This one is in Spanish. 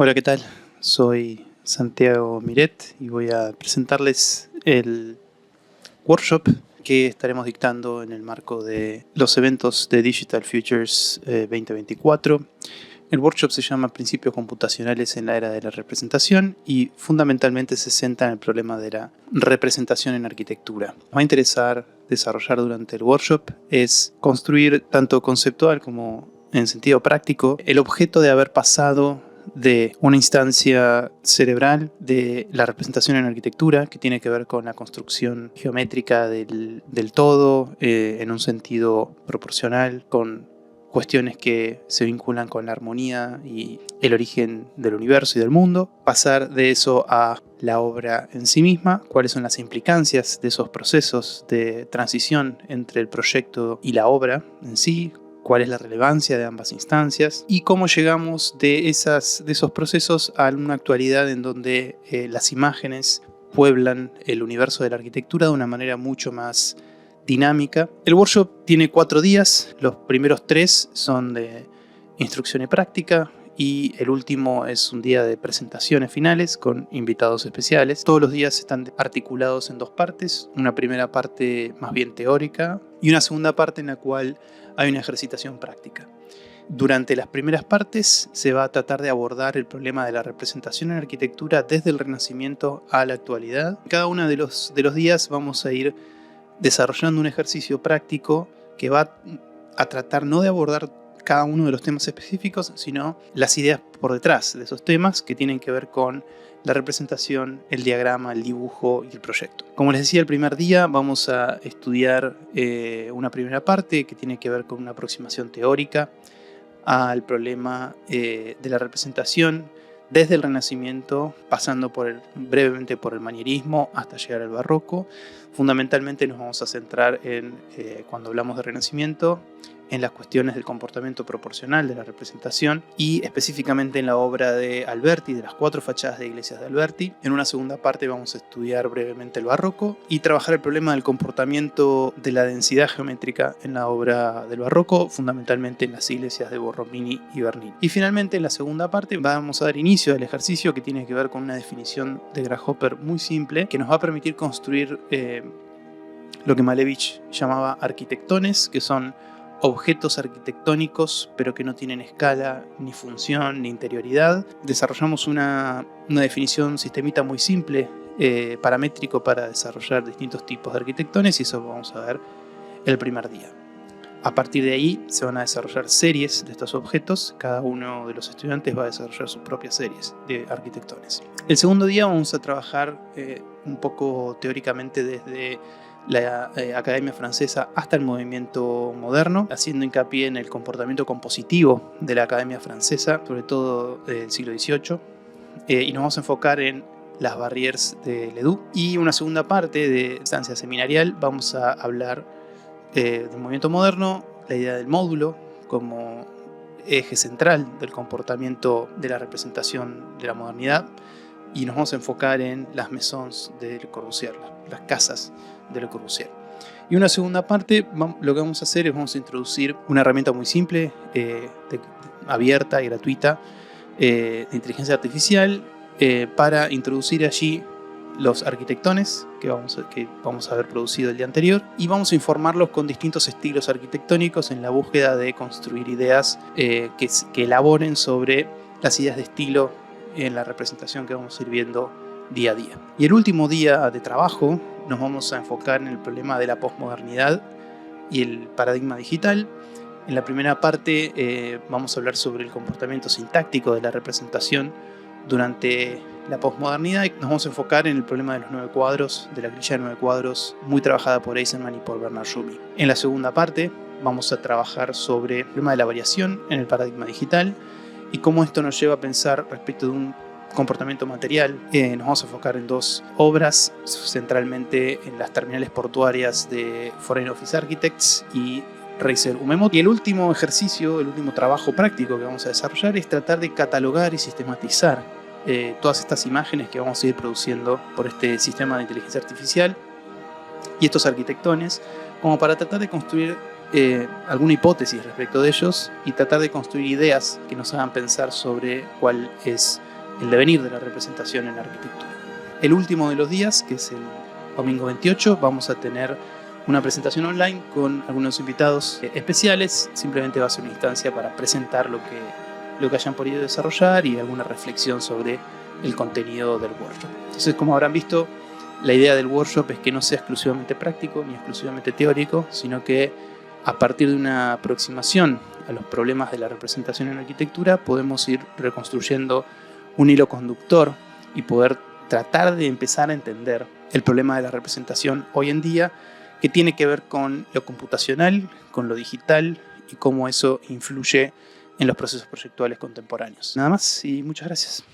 Hola, ¿qué tal? Soy Santiago Miret y voy a presentarles el workshop que estaremos dictando en el marco de los eventos de Digital Futures 2024. El workshop se llama Principios computacionales en la era de la representación y fundamentalmente se centra en el problema de la representación en arquitectura. Nos va a interesar desarrollar durante el workshop es construir tanto conceptual como en sentido práctico el objeto de haber pasado de una instancia cerebral de la representación en arquitectura que tiene que ver con la construcción geométrica del todo en un sentido proporcional, con cuestiones que se vinculan con la armonía y el origen del universo y del mundo, pasar de eso a la obra en sí misma, cuáles son las implicancias de esos procesos de transición entre el proyecto y la obra en sí, cuál es la relevancia de ambas instancias y cómo llegamos de esos procesos a una actualidad en donde las imágenes pueblan el universo de la arquitectura de una manera mucho más dinámica. El workshop tiene 4 días, los primeros 3 son de instrucción y práctica y el último es un día de presentaciones finales con invitados especiales. Todos los días están articulados en 2 partes, una primera parte más bien teórica y una segunda parte en la cual hay una ejercitación práctica. Durante las primeras partes se va a tratar de abordar el problema de la representación en arquitectura desde el Renacimiento a la actualidad. Cada uno de los días vamos a ir desarrollando un ejercicio práctico que va a tratar no de abordar cada uno de los temas específicos, sino las ideas por detrás de esos temas que tienen que ver con la representación, el diagrama, el dibujo y el proyecto. Como les decía, el primer día vamos a estudiar una primera parte que tiene que ver con una aproximación teórica al problema de la representación desde el Renacimiento, pasando brevemente por el manierismo hasta llegar al barroco. Fundamentalmente nos vamos a centrar en, cuando hablamos de Renacimiento, en las cuestiones del comportamiento proporcional de la representación y específicamente en la obra de Alberti, de las 4 fachadas de iglesias de Alberti. En una segunda parte vamos a estudiar brevemente el barroco y trabajar el problema del comportamiento de la densidad geométrica en la obra del barroco, fundamentalmente en las iglesias de Borromini y Bernini. Y finalmente en la segunda parte vamos a dar inicio al ejercicio que tiene que ver con una definición de Grasshopper muy simple que nos va a permitir construir lo que Malevich llamaba arquitectones, que son objetos arquitectónicos pero que no tienen escala, ni función, ni interioridad. Desarrollamos una definición sistemita muy simple, paramétrico, para desarrollar distintos tipos de arquitectones y eso lo vamos a ver el primer día. A partir de ahí se van a desarrollar series de estos objetos, cada uno de los estudiantes va a desarrollar sus propias series de arquitectones. El segundo día vamos a trabajar un poco teóricamente desde la Academia Francesa hasta el movimiento moderno, haciendo hincapié en el comportamiento compositivo de la Academia Francesa, sobre todo del siglo XVIII, y nos vamos a enfocar en las barrières de Ledoux. Y una segunda parte de estancia seminarial vamos a hablar del movimiento moderno, la idea del módulo como eje central del comportamiento de la representación de la modernidad, y nos vamos a enfocar en las maisons de Le Corbusier, las casas de Le Corbusier. Y una segunda parte, lo que vamos a hacer es vamos a introducir una herramienta muy simple, abierta y gratuita, de inteligencia artificial, para introducir allí los arquitectones que vamos a haber producido el día anterior, y vamos a informarlos con distintos estilos arquitectónicos en la búsqueda de construir ideas que elaboren sobre las ideas de estilo en la representación que vamos a ir viendo día a día. Y el último día de trabajo nos vamos a enfocar en el problema de la posmodernidad y el paradigma digital. En la primera parte vamos a hablar sobre el comportamiento sintáctico de la representación durante la posmodernidad y nos vamos a enfocar en el problema de los 9 cuadros, de la grilla de 9 cuadros, muy trabajada por Eisenman y por Bernard Jumy. En la segunda parte vamos a trabajar sobre el problema de la variación en el paradigma digital y cómo esto nos lleva a pensar respecto de un comportamiento material. Nos vamos a enfocar en 2 obras, centralmente en las terminales portuarias de Foreign Office Architects y Reiser Umemoto. Y el último ejercicio, el último trabajo práctico que vamos a desarrollar es tratar de catalogar y sistematizar todas estas imágenes que vamos a ir produciendo por este sistema de inteligencia artificial y estos arquitectones, como para tratar de construir alguna hipótesis respecto de ellos y tratar de construir ideas que nos hagan pensar sobre cuál es el devenir de la representación en la arquitectura. El último de los días, que es el domingo 28, vamos a tener una presentación online con algunos invitados especiales. Simplemente va a ser una instancia para presentar lo que hayan podido desarrollar y alguna reflexión sobre el contenido del workshop. Entonces, como habrán visto, la idea del workshop es que no sea exclusivamente práctico ni exclusivamente teórico, sino que a partir de una aproximación a los problemas de la representación en arquitectura podemos ir reconstruyendo un hilo conductor y poder tratar de empezar a entender el problema de la representación hoy en día, que tiene que ver con lo computacional, con lo digital y cómo eso influye en los procesos proyectuales contemporáneos. Nada más y muchas gracias.